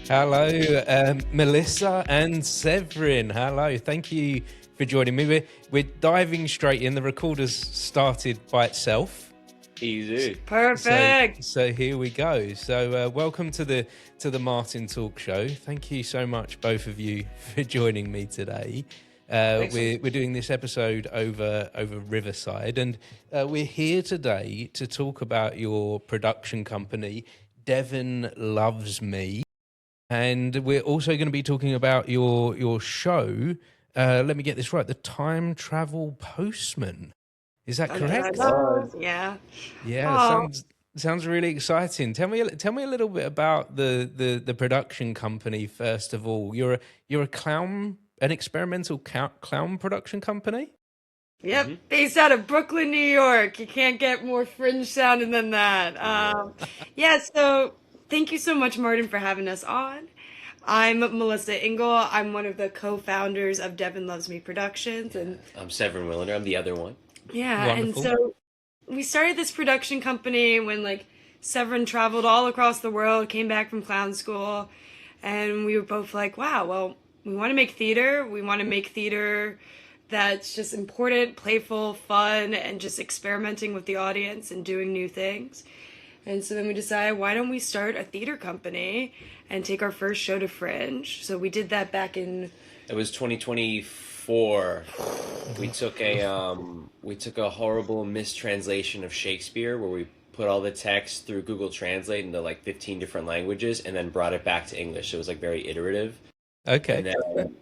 Hello, Melissa and Sevrin. Hello, thank you for joining me. We're diving straight in. The recorder's started by itself. Easy. Perfect. So here we go. So welcome to the Martin Talk Show. Thank you so much, both of you, for joining me today. We're doing this episode over Riverside, and we're here today to talk about your production company, Devon Loves ME. And we're also going to be talking about your show. Let me get this right. The Time Travel Postman. Is that correct? Yeah. Yeah, sounds really exciting. Tell me a little bit about the production company first of all. You're an experimental clown production company. Yep. Based out of Brooklyn, New York. You can't get more fringe sounding than that. Yeah. So thank you so much, Martin, for having us on. I'm Melissa Ingle. I'm one of the co-founders of Devon Loves Me Productions, and I'm Sevrin Willinder. I'm the other one. yeah. Wonderful. And so we started this production company when Sevrin traveled all across the world, came back from clown school, and we were both like, wow, well, we want to make theater. We want to make theater that's just important, playful, fun, and just experimenting with the audience and doing new things. And so then we decided, why don't we start a theater company and take our first show to Fringe? So we did that back in... It was 2024. We took a horrible mistranslation of Shakespeare where we put all the text through Google Translate into 15 different languages and then brought it back to English. So it was very iterative. Okay. And then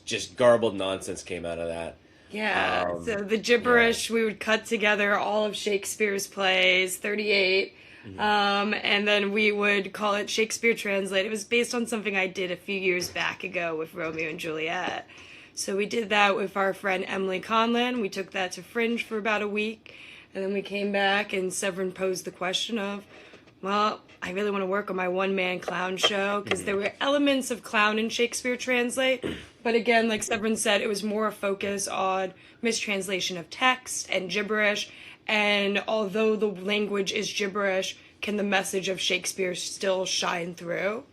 just garbled nonsense came out of that. Yeah, so the gibberish, we would cut together all of Shakespeare's plays, 38, and then we would call it Shakespeare Translate. It was based on something I did a few years back ago with Romeo and Juliet. So we did that with our friend Emily Conlon. We took that to Fringe for about a week, and then we came back and Sevrin posed the question of, well, I really want to work on my one-man clown show because there were elements of clown in Shakespeare Translate. But again, like Sevrin said, it was more a focus on mistranslation of text and gibberish. And although the language is gibberish, can the message of Shakespeare still shine through?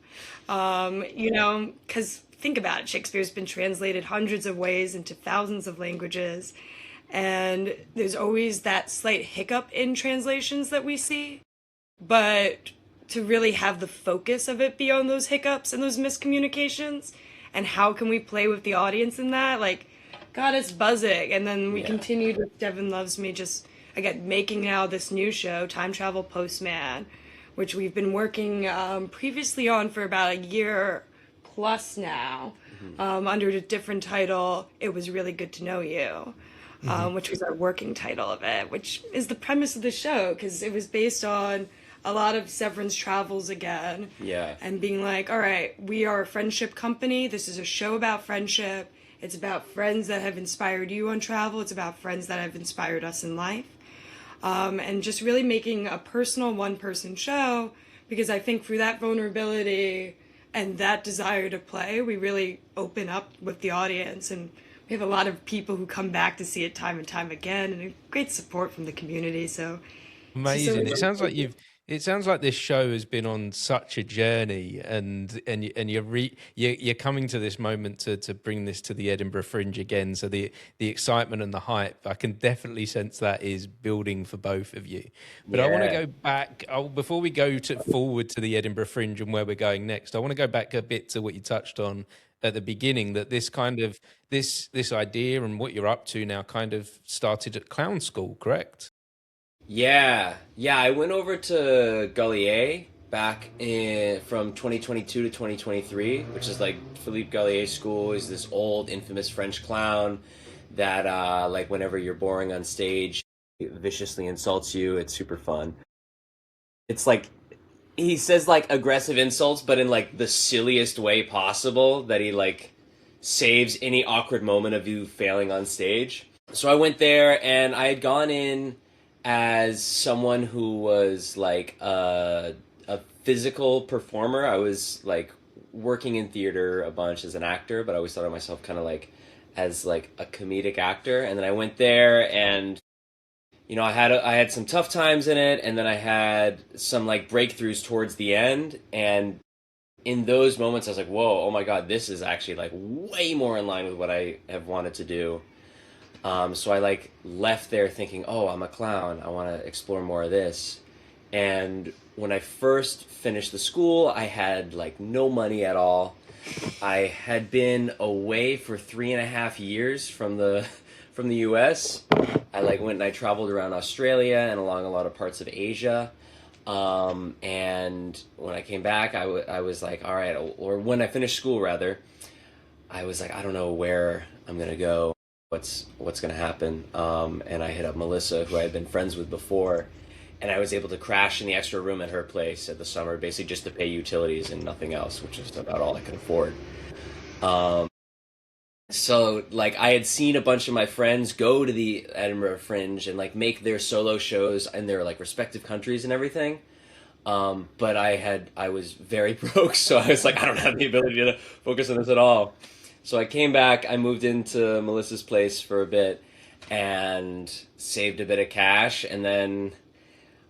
Because think about it, Shakespeare's been translated hundreds of ways into thousands of languages. And there's always that slight hiccup in translations that we see. But to really have the focus of it be on those hiccups and those miscommunications, and how can we play with the audience in that? God, it's buzzing. And then we continued with Devon Loves Me, just, again, making now this new show, Time Travel Postman, which we've been working previously on for about a year plus now, under a different title, It Was Really Good to Know You, which was our working title of it, which is the premise of the show, because it was based on a lot of Sevrin's travels again. Yeah. And being like, all right, we are a friendship company. This is a show about friendship. It's about friends that have inspired you on travel. It's about friends that have inspired us in life. And just really making a personal one-person show, because I think through that vulnerability and that desire to play, we really open up with the audience. And we have a lot of people who come back to see it time and time again, and great support from the community. So Amazing. It sounds like this show has been on such a journey, and you're coming to this moment to bring this to the Edinburgh Fringe again. So the excitement and the hype, I can definitely sense that is building for both of you. But I want to go back before we go forward to the Edinburgh Fringe and where we're going next. I want to go back a bit to what you touched on at the beginning, that this kind of this idea and what you're up to now kind of started at clown school, correct? Yeah. I went over to Gaulier back from 2022 to 2023, which is Philippe Gaulier school is this old infamous French clown that whenever you're boring on stage, he viciously insults you. It's super fun. It's he says aggressive insults, but in the silliest way possible, that he saves any awkward moment of you failing on stage. So I went there, and I had gone in as someone who was a physical performer. I was working in theater a bunch as an actor, but I always thought of myself kind of as a comedic actor. And then I went there, and I had some tough times in it, and then I had some breakthroughs towards the end. And in those moments, I was like, whoa, oh my God, this is actually like way more in line with what I have wanted to do. So I like left there thinking, oh, I'm a clown. I want to explore more of this. And when I first finished the school, I had like no money at all. I had been away for 3.5 years from the U.S. I like went and I traveled around Australia and along a lot of parts of Asia. And when I came back, I was like, all right, or when I finished school rather, I was like, I don't know where I'm gonna go, what's gonna happen. And I hit up Melissa, who I had been friends with before, and I was able to crash in the extra room at her place at the summer, basically just to pay utilities and nothing else, which is about all I could afford. So like I had seen a bunch of my friends go to the Edinburgh Fringe and like make their solo shows in their like respective countries and everything. But I was very broke, so I was like, I don't have the ability to focus on this at all. So I came back, I moved into Melissa's place for a bit and saved a bit of cash, and then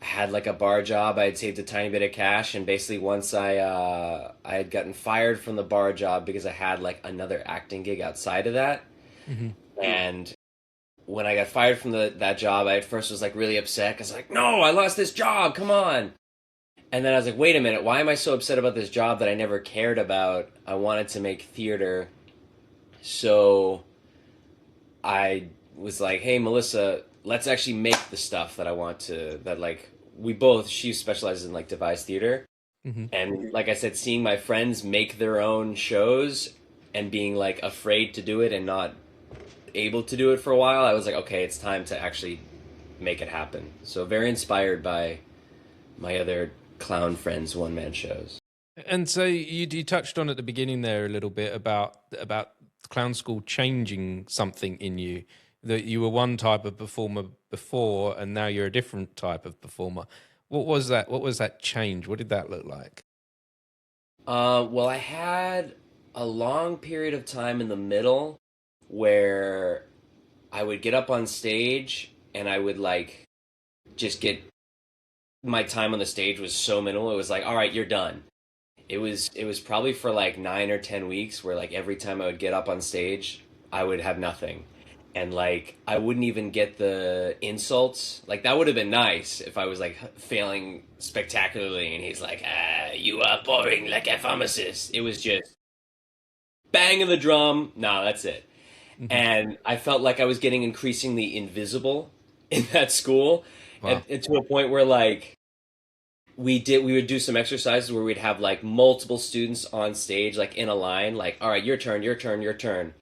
I had like a bar job. I had saved a tiny bit of cash, and basically once I had gotten fired from the bar job because I had like another acting gig outside of that. Mm-hmm. And when I got fired from that job, I at first was like really upset because like, no, I lost this job, come on. And then I was like, wait a minute, why am I so upset about this job that I never cared about? I wanted to make theater. So I was like, hey, Melissa, let's actually make the stuff that I want to, that like, she specializes in like devised theater. Mm-hmm. And like I said, seeing my friends make their own shows and being like afraid to do it and not able to do it for a while, I was like, okay, it's time to actually make it happen. So very inspired by my other clown friends' one-man shows. And so you touched on at the beginning there a little bit about clown school changing something in you, that you were one type of performer before and now you're a different type of performer. What was that change? What did that look like? Well, I had a long period of time in the middle where I would get up on stage and I would like just get, my time on the stage was so minimal. It was like, all right, you're done. It was probably for like 9 or 10 weeks where like every time I would get up on stage, I would have nothing. And like I wouldn't even get the insults. Like that would have been nice if I was like failing spectacularly and he's like, you are boring like a pharmacist. It was just banging the drum. No, that's it. Mm-hmm. And I felt like I was getting increasingly invisible in that school. Wow. And to a point where like we would do some exercises where we'd have like multiple students on stage, like in a line, like, all right, your turn, your turn, your turn.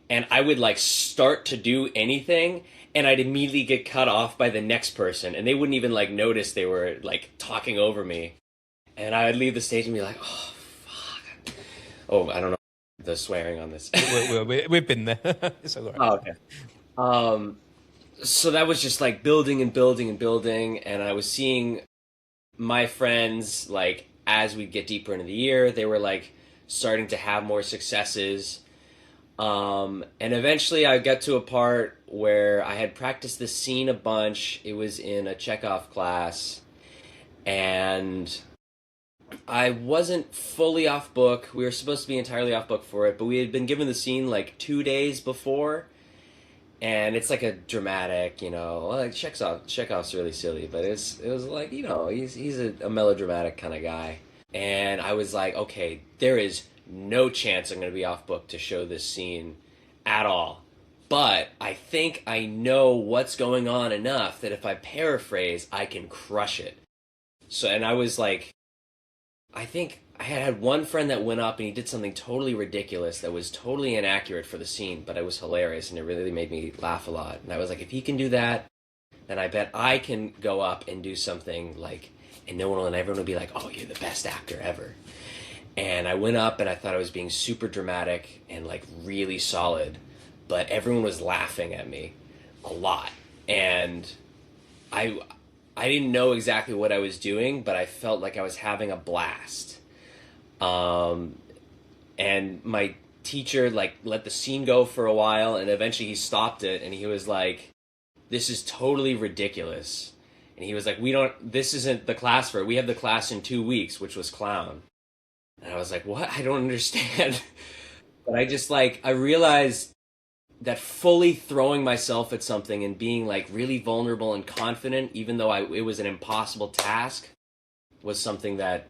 And I would like start to do anything and I'd immediately get cut off by the next person and they wouldn't even like notice they were like talking over me. And I would leave the stage and be like, oh, fuck. Oh, I don't know the swearing on this. We've been there. It's all right. Oh, okay. So that was just like building and building and building. And I was seeing my friends, like, as we get deeper into the year, they were like starting to have more successes. And eventually I got to a part where I had practiced this scene a bunch. It was in a Chekhov class and I wasn't fully off book. We were supposed to be entirely off book for it, but we had been given the scene like 2 days before. And it's like a dramatic, like Chekhov's really silly, but it was like, he's a melodramatic kind of guy. And I was like, okay, there is no chance I'm going to be off book to show this scene at all. But I think I know what's going on enough that if I paraphrase, I can crush it. So, and I was like, I think I had one friend that went up and he did something totally ridiculous that was totally inaccurate for the scene, but it was hilarious and it really made me laugh a lot. And I was like, if he can do that, then I bet I can go up and do something like, and everyone will be like, oh, you're the best actor ever. And I went up and I thought I was being super dramatic and like really solid, but everyone was laughing at me a lot. And I didn't know exactly what I was doing, but I felt like I was having a blast. And my teacher like let the scene go for a while and eventually he stopped it and he was like, this is totally ridiculous. And he was like, this isn't the class for it. We have the class in 2 weeks, which was clown. And I was like, what? I don't understand. But I just like, I realized that fully throwing myself at something and being like really vulnerable and confident, even though it was an impossible task, was something that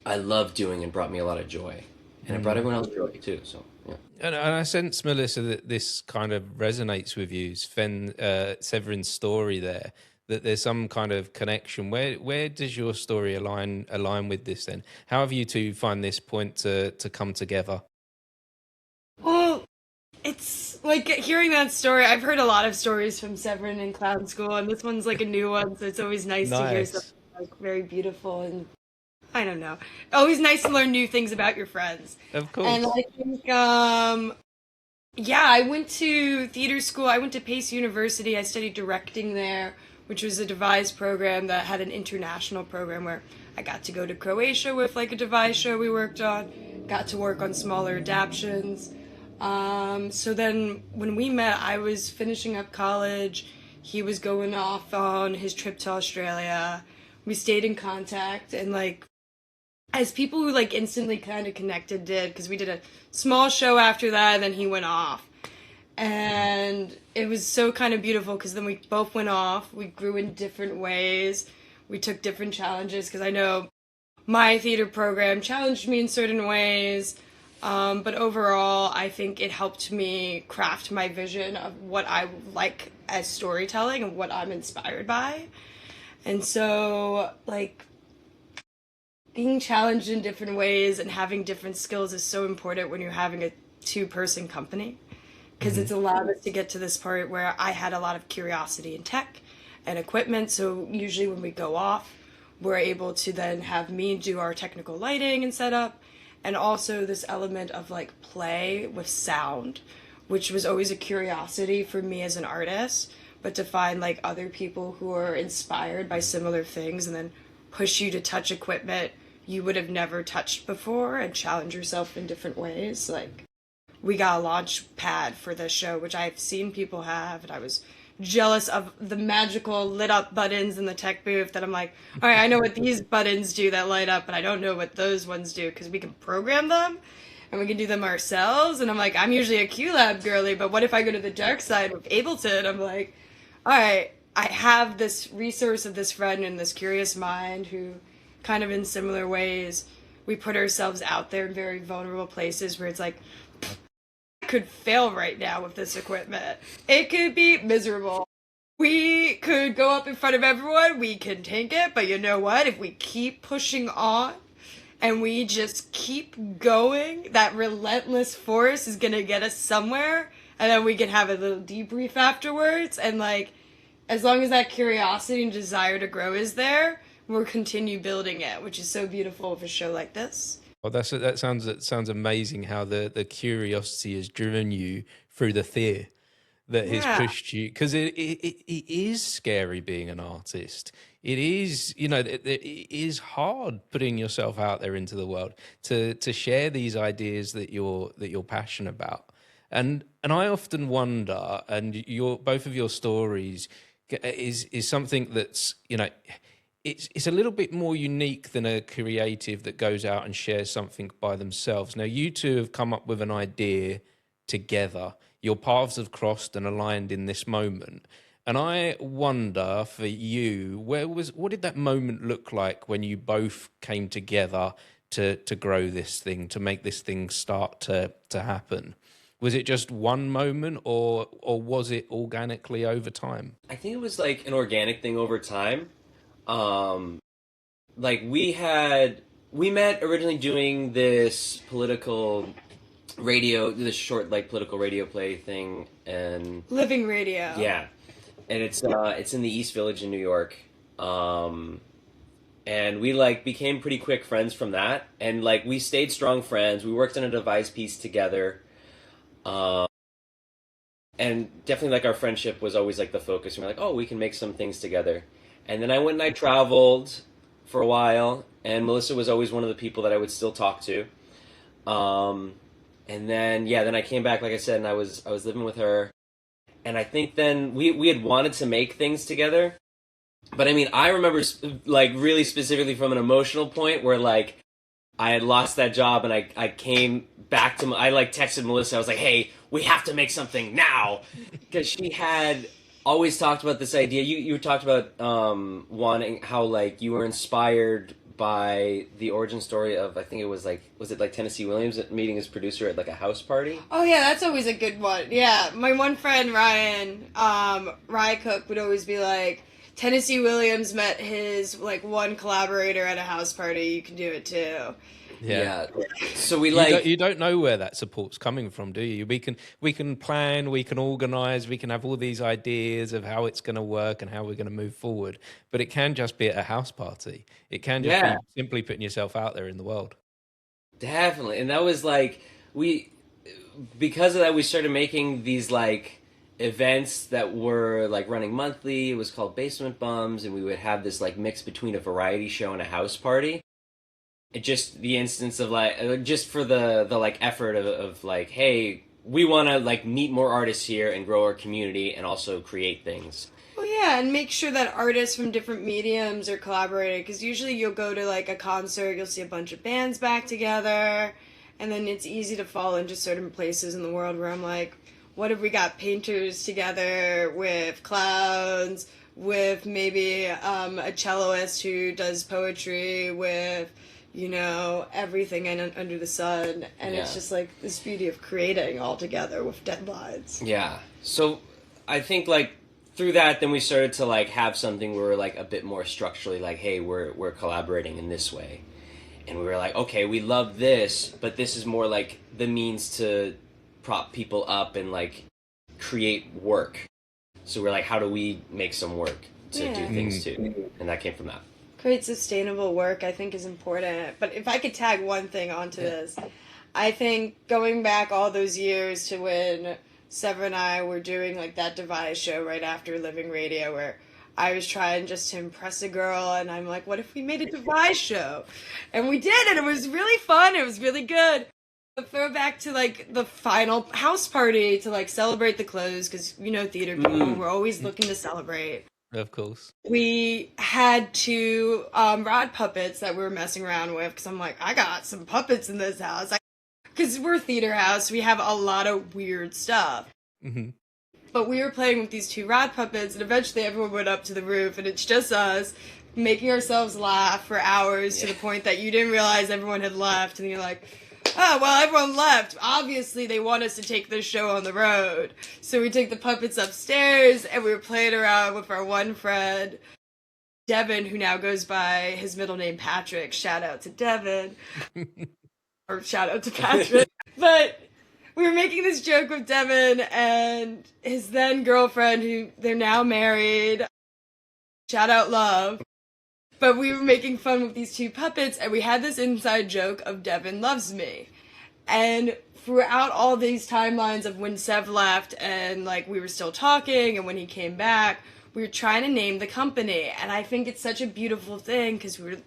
I loved doing and brought me a lot of joy. And it brought everyone else joy too. So, yeah. And I sense, Melissa, that this kind of resonates with you, Severin's story there, that there's some kind of connection. Where does your story align with this then? How have you two find this point to come together? Well, it's like hearing that story. I've heard a lot of stories from Severin in clown school, and this one's like a new one, so it's always nice to hear Nice. something like very beautiful and I don't know. Always nice to learn new things about your friends. Of course. And I think, yeah, I went to theater school. I went to Pace University. I studied directing there, which was a devised program that had an international program where I got to go to Croatia with like a devised show we worked on, got to work on smaller adaptions. So then when we met, I was finishing up college. He was going off on his trip to Australia. We stayed in contact and like, as people who like instantly kind of connected did, because we did a small show after that, and then he went off. And it was so kind of beautiful because then we both went off. We grew in different ways. We took different challenges because I know my theater program challenged me in certain ways. But overall, I think it helped me craft my vision of what I like as storytelling and what I'm inspired by. And so, like, being challenged in different ways and having different skills is so important when you're having a two-person company, because it's allowed us to get to this part where I had a lot of curiosity in tech and equipment. So usually when we go off, we're able to then have me do our technical lighting and setup, and also this element of like play with sound, which was always a curiosity for me as an artist, but to find like other people who are inspired by similar things and then push you to touch equipment you would have never touched before and challenge yourself in different ways. Like, we got a launch pad for this show, which I've seen people have, and I was jealous of the magical lit up buttons in the tech booth that I'm like, all right, I know what these buttons do that light up, but I don't know what those ones do because we can program them and we can do them ourselves. And I'm like, I'm usually a QLab girly, but what if I go to the dark side with Ableton? I'm like, all right, I have this resource of this friend and this curious mind who kind of in similar ways, we put ourselves out there in very vulnerable places where it's like, I could fail right now with this equipment. It could be miserable. We could go up in front of everyone, we can tank it, but you know what? If we keep pushing on and we just keep going, that relentless force is gonna get us somewhere, and then we can have a little debrief afterwards, and like, as long as that curiosity and desire to grow is there, we'll continue building it, which is so beautiful with a show like this. Well, that sounds amazing. How the curiosity has driven you through the fear that has Yeah. pushed you, because it is scary being an artist. It is, it is hard putting yourself out there into the world to share these ideas that you're passionate about. And I often wonder, and both of your stories is something that's, it's a little bit more unique than a creative that goes out and shares something by themselves. Now, you two have come up with an idea together. Your paths have crossed and aligned in this moment. And I wonder for you, what did that moment look like when you both came together to grow this thing, to make this thing start to happen? Was it just one moment, or was it organically over time? I think it was like an organic thing over time. Like we met originally doing this this short like political radio play thing, and Living radio. yeah, and it's in the East Village in New York. And we like became pretty quick friends from that, and like we stayed strong friends. We worked on a device piece together. And definitely like our friendship was always like the focus. We're like, oh, we can make some things together. And then I went and I traveled for a while, and Melissa was always one of the people that I would still talk to. And then then I came back, like I said, and I was living with her. And I think then we had wanted to make things together. But I mean, I remember like really specifically from an emotional point where like I had lost that job, and I came back to I like texted Melissa. I was like, "Hey, we have to make something now," because she had always talked about this idea. You talked about wanting how like you were inspired by the origin story of, I think it was like, was it like Tennessee Williams meeting his producer at like a house party? Oh yeah, that's always a good one. Yeah, my one friend Ryan, Rye Cook would always be like, Tennessee Williams met his like one collaborator at a house party. You can do it too. Yeah. So we You don't know where that support's coming from, do you? We can plan, we can organize, we can have all these ideas of how it's going to work and how we're going to move forward. But it can just be at a house party. It can just be simply putting yourself out there in the world. Definitely. And that was like, because of that, we started making these like events that were like running monthly. It was called Basement Bums, and we would have this like mix between a variety show and a house party. It just the instance of like, just for the like effort of like, hey, we want to like meet more artists here and grow our community and also create things. Well, yeah, and make sure that artists from different mediums are collaborating, because usually you'll go to like a concert, you'll see a bunch of bands back together, and then it's easy to fall into certain places in the world where I'm like, what if we got painters together with clowns, with maybe a celloist who does poetry, with, you know, everything under the sun, and it's just like this beauty of creating all together with deadlines. Yeah. So I think like through that, then we started to like have something where we're like a bit more structurally like, hey, we're collaborating in this way. And we were like, okay, we love this, but this is more like the means to prop people up and like create work. So we're like, how do we make some work to do things too? And that came from that. Create sustainable work, I think, is important. But if I could tag one thing onto this, I think going back all those years to when Sevrin and I were doing like that Devise show right after Living Radio, where I was trying just to impress a girl, and I'm like, what if we made a Devise show? And we did, and it was really fun. It was really good. But throwback to like the final house party to like celebrate the close, because you know, theater people, we're always looking to celebrate. Of course. We had two rod puppets that we were messing around with, because I'm like, I got some puppets in this house. Because we're a theater house, we have a lot of weird stuff. Mm-hmm. But we were playing with these two rod puppets, and eventually everyone went up to the roof, and it's just us making ourselves laugh for hours to the point that you didn't realize everyone had left, and you're like, oh, well, everyone left. Obviously, they want us to take this show on the road. So we took the puppets upstairs, and we were playing around with our one friend, Devon, who now goes by his middle name, Patrick. Shout out to Devon. Or shout out to Patrick. But we were making this joke with Devon and his then girlfriend, who they're now married. Shout out love. But we were making fun with these two puppets, and we had this inside joke of Devon Loves Me. And throughout all these timelines of when Sev left and like we were still talking and when he came back, we were trying to name the company. And I think it's such a beautiful thing, because we were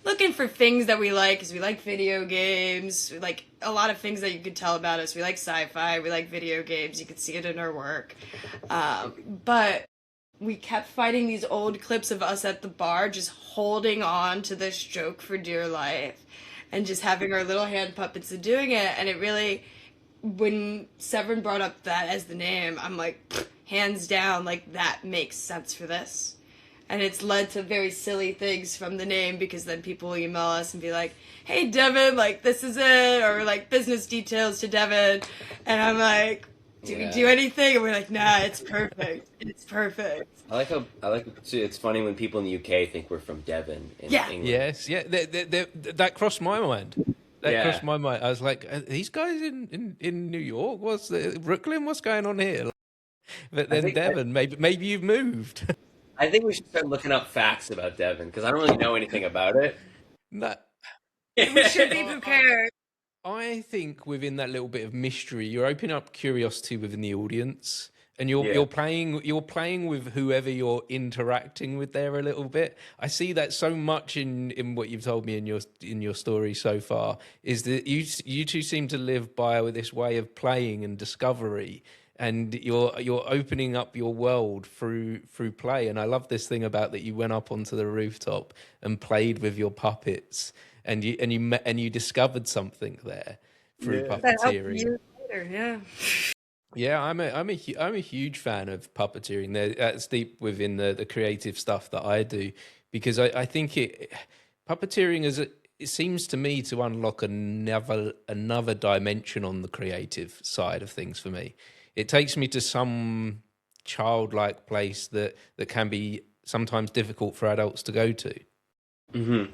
looking for things that we like, because we like video games, we like a lot of things that you could tell about us. We like sci-fi, we like video games, you could see it in our work. But we kept finding these old clips of us at the bar just holding on to this joke for dear life and just having our little hand puppets and doing it. And it really, when Sevrin brought up that as the name, I'm like, hands down, like that makes sense for this. And it's led to very silly things from the name, because then people will email us and be like, hey, Devon, like, this is it, or like business details to Devon. And I'm like, do we do anything? And we're like, nah, it's perfect. It's perfect. I like too. It's funny when people in the UK think we're from Devon in England. Yes, yeah. That crossed my mind. Crossed my mind. I was like, are these guys in New York? What's Brooklyn? What's going on here? But then Devon, maybe you've moved. I think we should start looking up facts about Devon, because I don't really know anything about it. No. We should be prepared. I think within that little bit of mystery, you're opening up curiosity within the audience, and you're playing with whoever you're interacting with there a little bit. I see that so much in what you've told me in your story so far, is that you two seem to live by with this way of playing and discovery, and you're opening up your world through play. And I love this thing about that you went up onto the rooftop and played with your puppets. and you discovered something there through That helped puppeteering. years later, yeah. Yeah, I'm a huge fan of puppeteering. That's deep within the creative stuff that I do, because I think puppeteering it seems to me to unlock another dimension on the creative side of things for me. It takes me to some childlike place that can be sometimes difficult for adults to go to. Mm-hmm.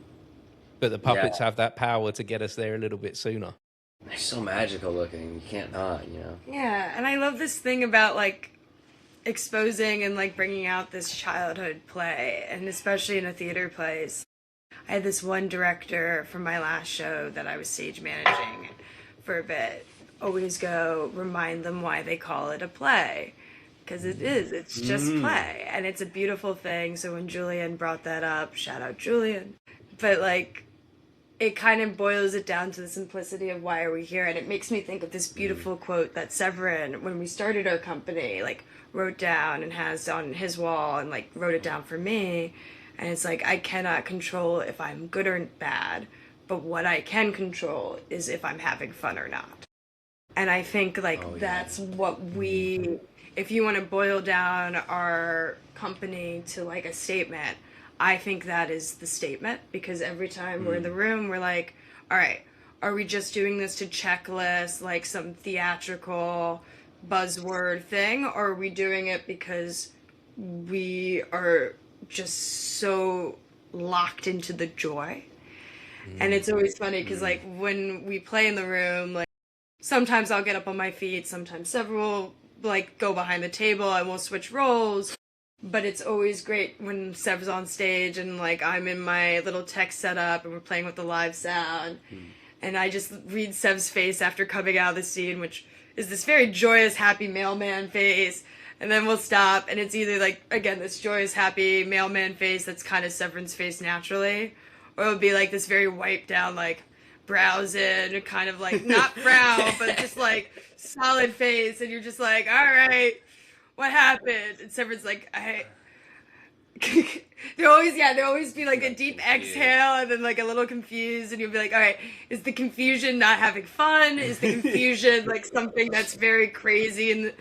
But the Yeah, puppets have that power to get us there a little bit sooner. they're so magical looking. You can't not, you know. Yeah, and I love this thing about like exposing and like bringing out this childhood play, and especially in a theater place. I had this one director from my last show that I was stage managing for a bit always go remind them why they call it a play, because it's just play, and it's a beautiful thing. So when Julian brought that up, shout out Julian, but like it kind of boils it down to the simplicity of why are we here, and it makes me think of this beautiful quote that Sevrin, when we started our company, like wrote down and has on his wall, and like wrote it down for me. And it's like, I cannot control if I'm good or bad, but what I can control is if I'm having fun or not. And I think like that's what we, if you want to boil down our company to like a statement, I think that is the statement, because every time we're in the room, we're like, all right, are we just doing this to checklist like some theatrical buzzword thing, or are we doing it because we are just so locked into the joy? And it's always funny because like when we play in the room, like sometimes I'll get up on my feet, sometimes several will like go behind the table, I won't switch roles. But it's always great when Sev's on stage and like I'm in my little tech setup and we're playing with the live sound. And I just read Sev's face after coming out of the scene, which is this very joyous, happy mailman face. And then we'll stop, and it's either like, again, this joyous, happy mailman face that's kind of Severin's face naturally, or it'll be like this very wiped down, like brows in, kind of like not frown, but just like solid face, and you're just like, all right, what happened? And Severin's like, there always be like a deep exhale and then like a little confused, and you'll be like, all right, is the confusion not having fun? Is the confusion like something that's very crazy and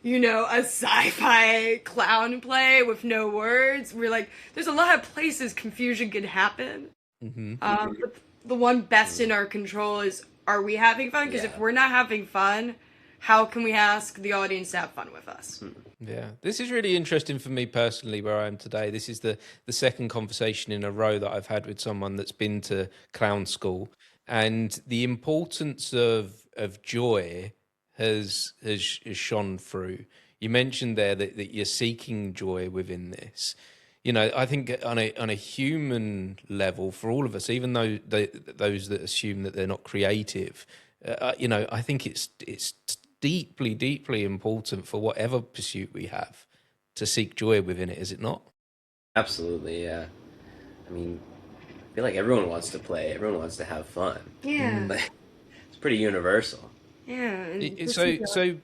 a sci-fi clown play with no words? We're like, there's a lot of places confusion can happen. But the one best in our control is, are we having fun? Because if we're not having fun, how can we ask the audience to have fun with us? Yeah, this is really interesting for me personally, where I am today. This is the second conversation in a row that I've had with someone that's been to clown school, and the importance of joy has shone through. You mentioned there that you're seeking joy within this. I think on a human level, for all of us, even though those that assume that they're not creative, I think it's deeply, deeply important for whatever pursuit we have to seek joy within it, is it not? Absolutely, yeah. I mean, I feel like everyone wants to play. Everyone wants to have fun. Yeah. It's pretty universal. Yeah. So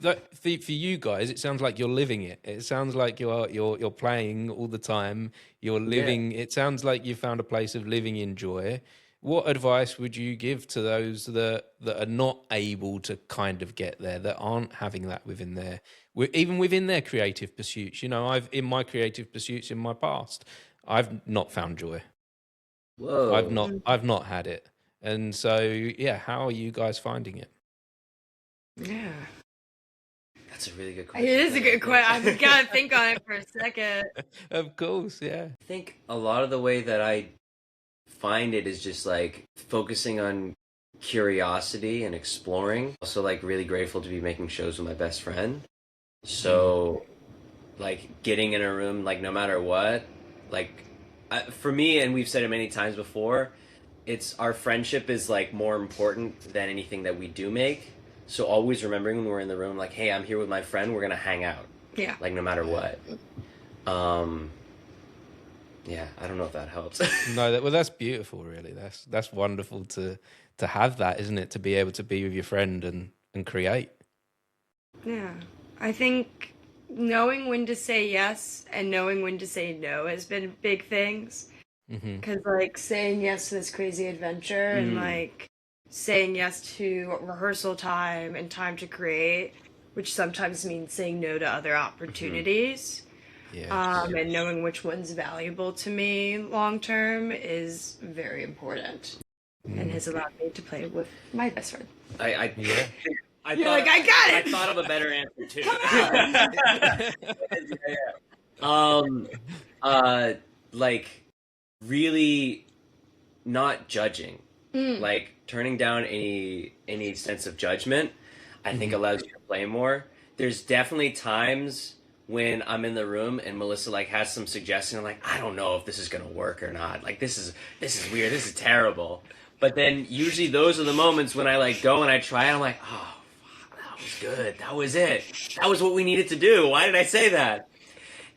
that for you guys, it sounds like you're living it. It sounds like you're playing all the time. You're living. It sounds like you found a place of living in joy. What advice would you give to those that are not able to kind of get there, that aren't having that even within their creative pursuits? In my creative pursuits in my past, I've not found joy. Whoa. I've not had it. And so, yeah, how are you guys finding it? Yeah. That's a really good question. It is a good question. I've got to think on it for a second. Of course, yeah. I think a lot of the way that I find it is just like focusing on curiosity and exploring. Also, like, really grateful to be making shows with my best friend. So, like, getting in a room, like, no matter what, like, for me, and we've said it many times before, it's our friendship is like more important than anything that we do make. So always remembering when we're in the room, like, hey, I'm here with my friend, we're gonna hang out. Yeah. Like, no matter what. Yeah, I don't know if that helps. No, that's beautiful. Really, that's wonderful to have that, isn't it? To be able to be with your friend and create. Yeah, I think knowing when to say yes and knowing when to say no has been big things. Hmm. Because, like, saying yes to this crazy adventure and, Mm. like, saying yes to rehearsal time and time to create, which sometimes means saying no to other Hmm. opportunities, Yes. and knowing which one's valuable to me long term is very important and Mm. has allowed me to play with my best friend. I Yeah. I You're thought like, I got I it! thought of a better answer too. Come on! um, uh, like really not judging, Mm, like turning down any sense of judgment, I think Mhm. allows you to play more. There's definitely times when I'm in the room and Melissa like has some suggestion. I'm like, I don't know if this is gonna work or not. Like this is weird. This is terrible. But then usually those are the moments when I like go and I try it. I'm like, oh, that was good. That was it. That was what we needed to do. Why did I say that?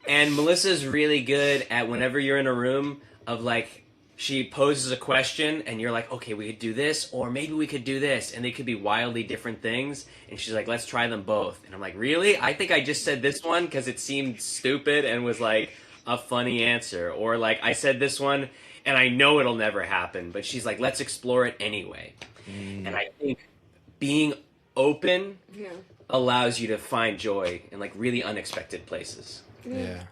And Melissa's really good at whenever you're in a room of like she poses a question and you're like, okay, we could do this or maybe we could do this, and they could be wildly different things. And she's like, let's try them both. And I'm like, really? I think I just said this one because it seemed stupid and was like a funny answer, or like I said this one and I know it'll never happen, but she's like, let's explore it anyway. And Mm. I think being open yeah. allows you to find joy in like really unexpected places. Yeah.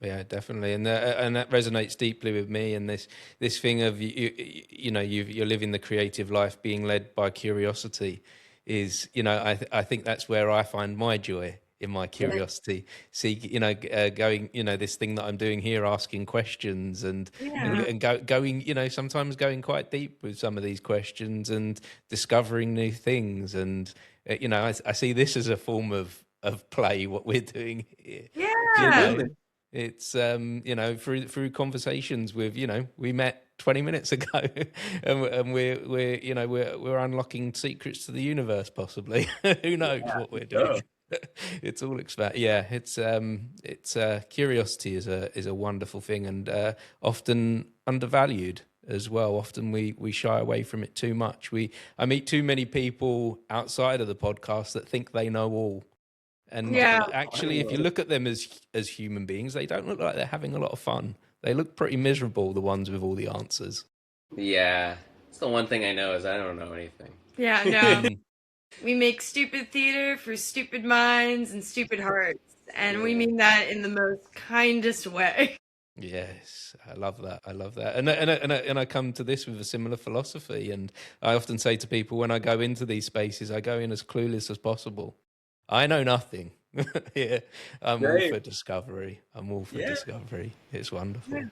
Yeah, yeah, definitely, and that resonates deeply with me. And this thing of you know you're living the creative life, being led by curiosity, is I think that's where I find my joy in my curiosity. See, going this thing that I'm doing here, asking questions Yeah. and going sometimes going quite deep with some of these questions and discovering new things. And I see this as a form of play, what we're doing here. You Yeah. know, Absolutely. it's through conversations with we met 20 minutes ago, and we're unlocking secrets to the universe, possibly. Who knows what we're doing? Yeah. It's all expand. Yeah, it's curiosity is a wonderful thing, and often undervalued as well. Often we shy away from it too much. I meet too many people outside of the podcast that think they know all, and Yeah. actually, if you look at them as human beings, they don't look like they're having a lot of fun. They look pretty miserable, the ones with all the answers. Yeah. It's the one thing I know is I don't know anything. Yeah, no. Mm, We make stupid theater for stupid minds and stupid hearts. And we Yeah. mean that in the most kindest way. yes, I love that. I love that. And I come to this with a similar philosophy. And I often say to people when I go into these spaces, I go in as clueless as possible. I know nothing. Yeah, I'm all Great. for discovery. I'm all for Yeah. discovery. It's Yeah. wonderful.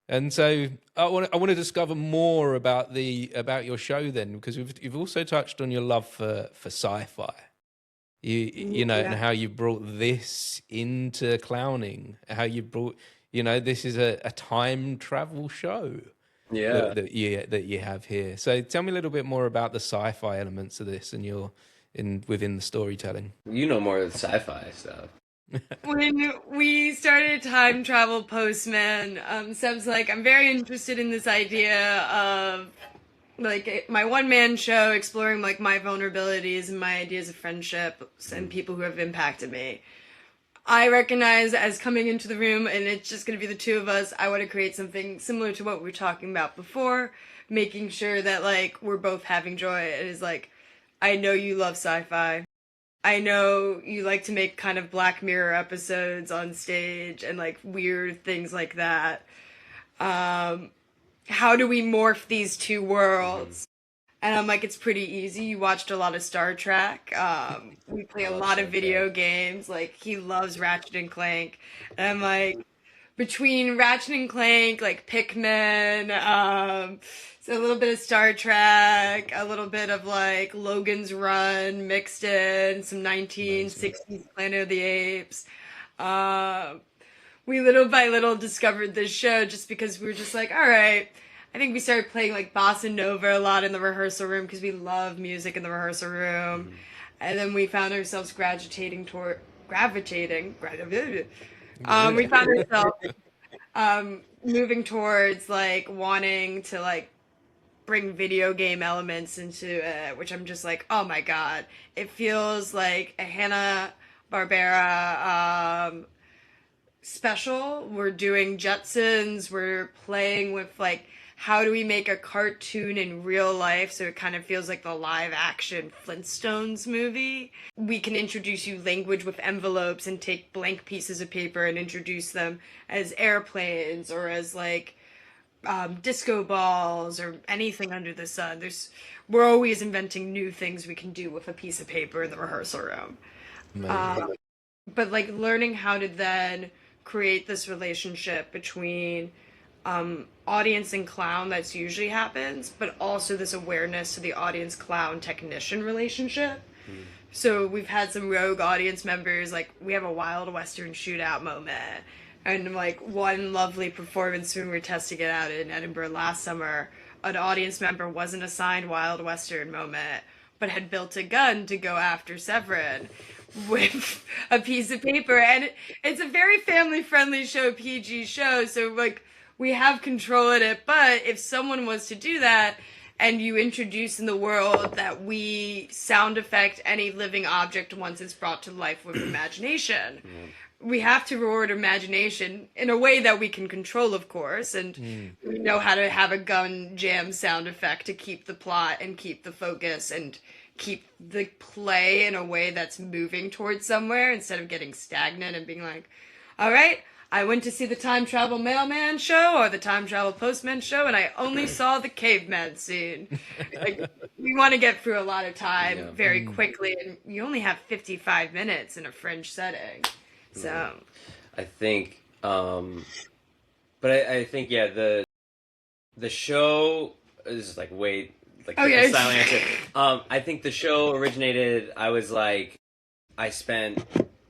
And so I want to discover more about your show then, because you've also touched on your love for sci-fi. And Yeah. how you brought this into clowning, how you brought this is a time travel show Yeah. that you have here. So tell me a little bit more about the sci-fi elements of this and your in within the storytelling. You know more of the sci-fi stuff. When we started Time Travel Postman, Seb's like, I'm very interested in this idea of like my one man show exploring like my vulnerabilities and my ideas of friendships and people who have impacted me. I recognize as coming into the room and it's just going to be the two of us, I want to create something similar to what we were talking about before, making sure that like we're both having joy. It is like, I know you love sci-fi. I know you like to make kind of Black Mirror episodes on stage and like weird things like that. Um, how do we morph these two worlds? And I'm like, it's pretty easy. You watched a lot of Star Trek. We play I a love lot Star of video Trek. games. Like, he loves Ratchet and Clank. And I'm like, between Ratchet and Clank, like Pikmin, so a little bit of Star Trek, a little bit of like Logan's Run mixed in, some Amazing. 1960s Planet of the Apes. Um, we little by little discovered this show just because we were just like, all right. I think we started playing like bossa nova a lot in the rehearsal room because we love music in the rehearsal room, and then we found ourselves gravitating. We found ourselves moving towards like wanting to like bring video game elements into it, which I'm just like, oh my god, it feels like a Hanna Barbera special. We're doing Jetsons. We're playing with like how do we make a cartoon in real life so it kind of feels like the live action Flintstones movie. We can introduce you language with envelopes and take blank pieces of paper and introduce them as airplanes or as like disco balls or anything under the sun. We're always inventing new things we can do with a piece of paper in the rehearsal room. Amazing. But like learning how to then create this relationship between audience and clown that's usually happens, but also this awareness to the audience clown technician relationship. So we've had some rogue audience members, like we have a Wild Western shootout moment. And like one lovely performance when we were testing it out in Edinburgh last summer, an audience member wasn't assigned Wild Western moment, but had built a gun to go after Sevrin with a piece of paper. And it's a very family friendly show, PG show. So like we have control at it. But if someone was to do that and you introduce in the world that we sound effect any living object once it's brought to life with imagination, we have to reward imagination in a way that we can control, of course, and we know how to have a gun jam sound effect to keep the plot and keep the focus and keep the play in a way that's moving towards somewhere instead of getting stagnant and being like, all right, I went to see the Time Travel Mailman show or the Time Travel Postman show and I only saw the caveman scene. Like, we want to get through a lot of time very quickly, and you only have 55 minutes in a fringe setting. So I think, but I think, yeah, the show is like way, like the silent answer. I think the show originated, I spent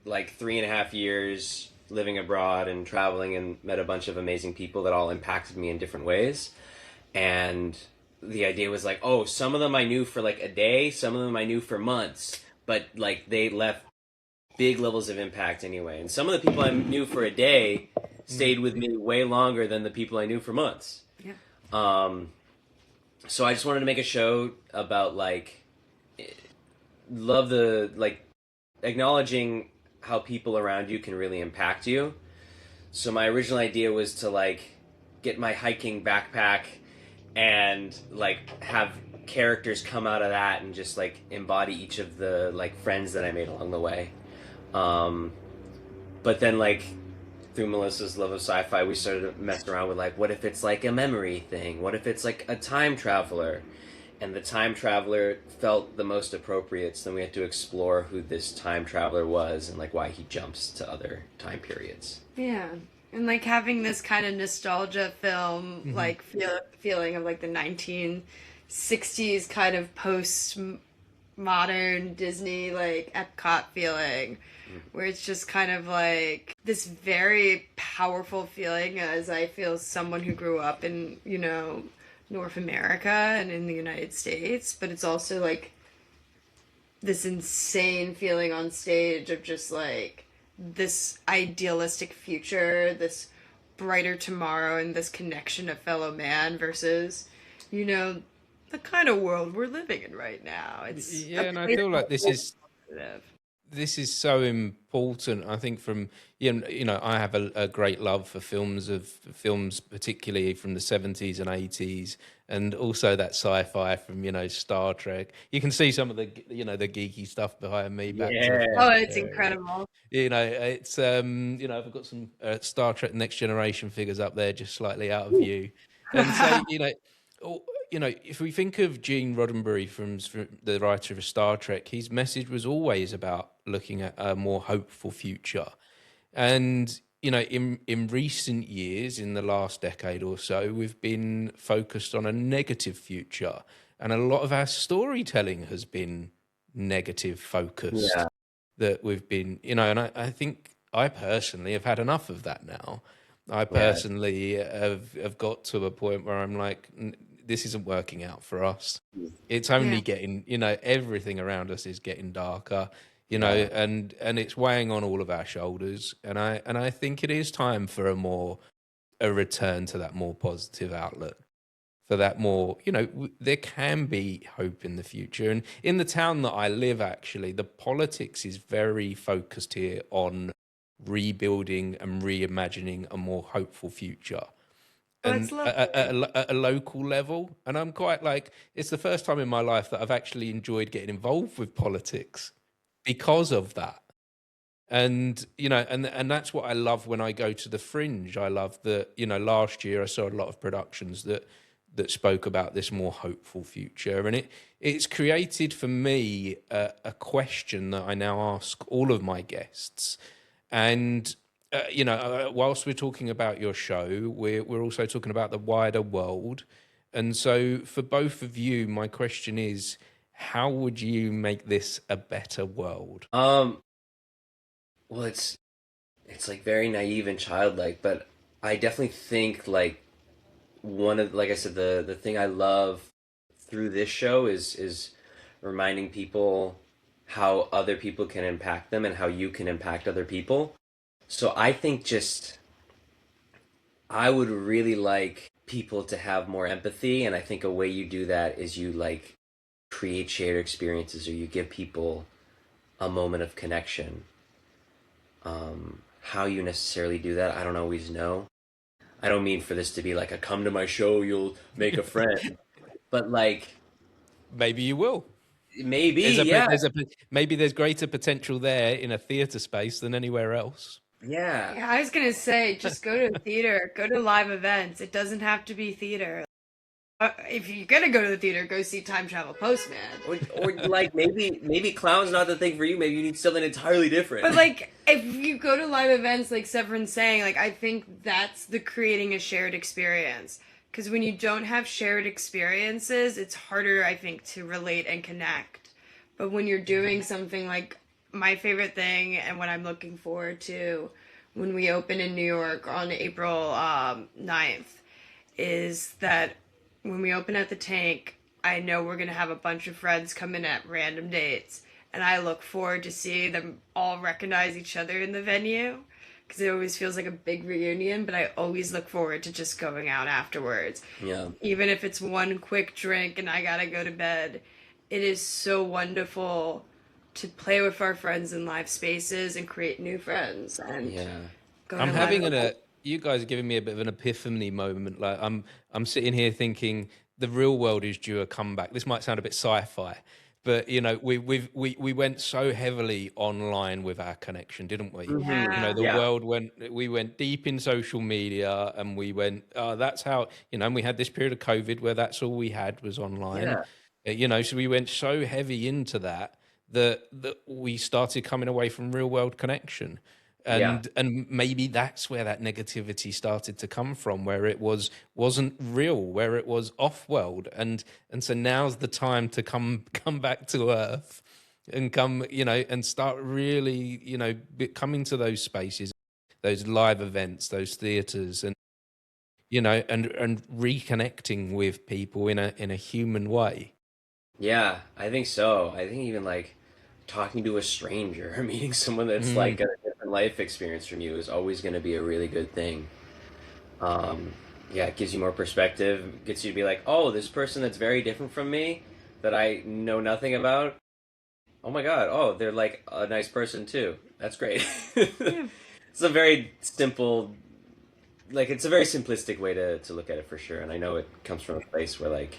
like 3.5 years living abroad and traveling and met a bunch of amazing people that all impacted me in different ways. And the idea was like, oh, some of them I knew for like a day, some of them I knew for months, but like they left big levels of impact anyway. And some of the people I knew for a day stayed with me way longer than the people I knew for months. yeah. So I just wanted to make a show about like acknowledging how people around you can really impact you. So my original idea was to like get my hiking backpack and like have characters come out of that and just like embody each of the like friends that I made along the way. But then like through Melissa's love of sci-fi, we started messing around with like, what if it's like a memory thing? What if it's like a time traveler? And the time traveler felt the most appropriate, so then we had to explore who this time traveler was and like why he jumps to other time periods. Yeah. And like having this kind of nostalgia film, like feeling of like the 1960s kind of post-modern Disney, like Epcot feeling, where it's just kind of like this very powerful feeling as I feel someone who grew up in, you know, North America and in the United States, but it's also like this insane feeling on stage of just like this idealistic future, this brighter tomorrow, and this connection of fellow man versus, you know, the kind of world we're living in right now. It's and I feel like this is so important. I think from I have a great love for films, particularly from the 70s and 80s, and also that sci-fi from Star Trek. You can see some of the the geeky stuff behind me. Oh, it's incredible. It's I've got some Star Trek Next Generation figures up there, just slightly out of view, and so if we think of Gene Roddenberry from the writer of Star Trek, his message was always about looking at a more hopeful future. And, in recent years, in the last decade or so, we've been focused on a negative future. And a lot of our storytelling has been negative focused. Yeah. That we've been, and I think I personally have had enough of that now. I personally have got to a point where I'm like, this isn't working out for us. It's only getting, everything around us is getting darker, and it's weighing on all of our shoulders. And I think it is time for a return to that more positive outlook, for that more, there can be hope in the future. And in the town that I live, actually, the politics is very focused here on rebuilding and reimagining a more hopeful future. Oh, that's And lovely. at a local level, and I'm quite like, it's the first time in my life that I've actually enjoyed getting involved with politics because of that. And and that's what I love when I go to the Fringe. I love that, last year I saw a lot of productions that spoke about this more hopeful future, and it's created for me a question that I now ask all of my guests. And whilst we're talking about your show, we're also talking about the wider world. And so for both of you, my question is, how would you make this a better world? Well, it's like very naive and childlike, but I definitely think like one of, like I said, the thing I love through this show is reminding people how other people can impact them and how you can impact other people. So I think just I would really like people to have more empathy, and I think a way you do that is you like create shared experiences, or you give people a moment of connection. How you necessarily do that, I don't always know. I don't mean for this to be like a come to my show, you'll make a friend, but like Maybe you will. maybe, There's a yeah, there's a maybe there's greater potential there in a theatre space than anywhere else. yeah, Yeah, I was gonna say, just go to theater, go to live events. It doesn't have to be theater. If you're gonna go to the theater, go see Time Travel Postman. or like maybe clown's not the thing for you. Maybe you need something entirely different. But like, if you go to live events, like Severin's saying, like I think that's the creating a shared experience. Because when you don't have shared experiences, it's harder, I think, to relate and connect. But when you're doing something like my favorite thing, and what I'm looking forward to when we open in New York on April 9th, is that when we open at the Tank, I know we're going to have a bunch of friends come in at random dates. And I look forward to seeing them all recognize each other in the venue, because it always feels like a big reunion, but I always look forward to just going out afterwards. Yeah, Even if it's one quick drink and I gotta go to bed, it is so wonderful to play with our friends in live spaces and create new friends and yeah, go I'm to live having events. you guys are giving me a bit of an epiphany moment. Like I'm sitting here thinking the real world is due a comeback. This might sound a bit sci-fi, but we went so heavily online with our connection, didn't we? Yeah. The yeah, world we went deep in social media, and we went, that's how, and we had this period of COVID where that's all we had was online. yeah, So we went so heavy into that we started coming away from real world connection. yeah, And maybe that's where that negativity started to come from, where it wasn't real, where it was off world. And so now's the time to come back to earth and come, and start really, coming to those spaces, those live events, those theaters, and and reconnecting with people in a human way. yeah. I think so. I think even like talking to a stranger or meeting someone that's like Mm. got a different life experience from you is always going to be a really good thing. Um, yeah, it gives you more perspective, gets you to be like, oh, this person that's very different from me that I know nothing about. Oh my God, oh, they're like a nice person too. That's great. Yeah. It's a very simple, like it's a very simplistic way to look at it for sure. And I know it comes from a place where like,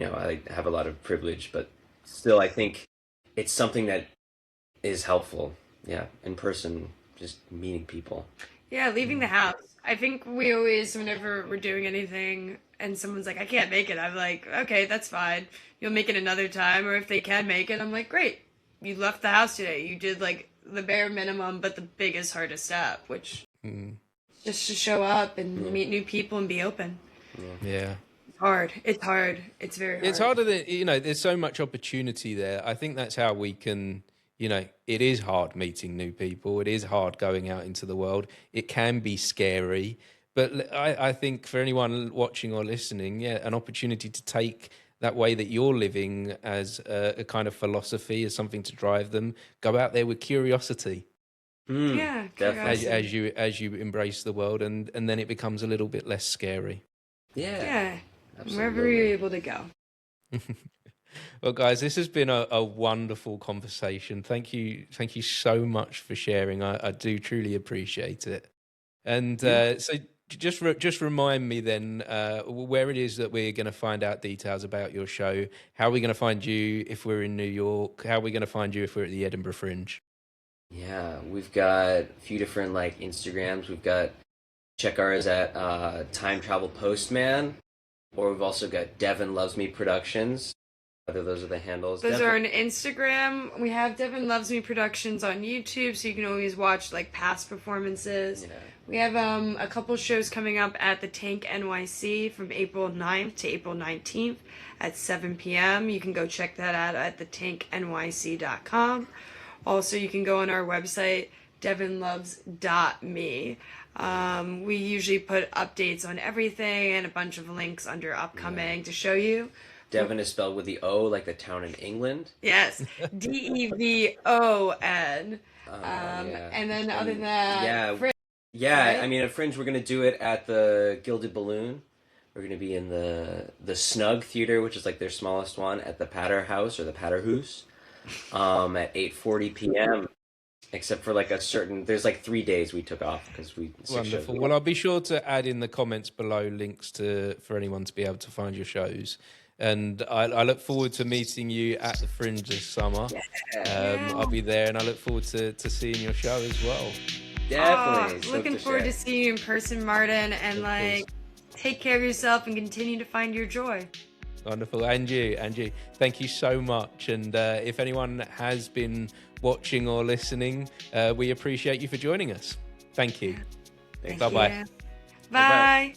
I have a lot of privilege, but still, I think it's something that is helpful. Yeah, in person, just meeting people. Yeah, leaving the house. I think we always, whenever we're doing anything and someone's like, I can't make it, I'm like, okay, that's fine. You'll make it another time. Or if they can make it, I'm like, great. You left the house today. You did like the bare minimum, but the biggest, hardest step, which Mm. just to show up and Yeah, meet new people and be open. yeah, Yeah. It's hard. It's hard. It's very It's hard. harder than, there's so much opportunity there. I think that's how we can, it is hard meeting new people. It is hard going out into the world. It can be scary. But I think for anyone watching or listening, yeah, an opportunity to take that way that you're living as a kind of philosophy, as something to drive them. Go out there with curiosity Yeah, definitely. curiosity. as you embrace the world, and then it becomes a little bit less scary. Yeah, Yeah, wherever absolutely. you're able to go. Well, guys, this has been a wonderful conversation. Thank you so much for sharing. I do truly appreciate it. And so, just remind me then where it is that we're going to find out details about your show. How are we going to find you if we're in New York? How are we going to find you if we're at the Edinburgh Fringe? Yeah, we've got a few different like Instagrams. We've got check ours at Time Travel Postman, or we've also got Devon Loves Me Productions. Either those are the handles. Those are on Instagram. We have Devon Loves Me Productions on YouTube, so you can always watch like past performances. Yeah. We have a couple shows coming up at the Tank NYC from April 9th to April 19th at 7 p.m. You can go check that out at thetanknyc.com. Also, you can go on our website, devonloves.me. We usually put updates on everything and a bunch of links under upcoming to show you. Devon is spelled with the O, like the town in England. Yes, Devon. Yeah. And then other than that, Yeah, Fringe, yeah. right? I mean, at Fringe, we're gonna do it at the Gilded Balloon. We're gonna be in the Snug Theater, which is like their smallest one, at the Patter House or the Patter House, at 8:40 p.m. Except for like there's like 3 days we took off because we. Wonderful. Well, I'll be sure to add in the comments below links for anyone to be able to find your shows. And I look forward to meeting you at the Fringe this summer. I'll be there, and I look forward to seeing your show as well. Definitely. Looking forward to seeing you in person, Martin, and like take care of yourself and continue to find your joy. Wonderful. And you. Thank you so much. And if anyone has been watching or listening, we appreciate you for joining us. Thank you. Thank Bye-bye. Bye.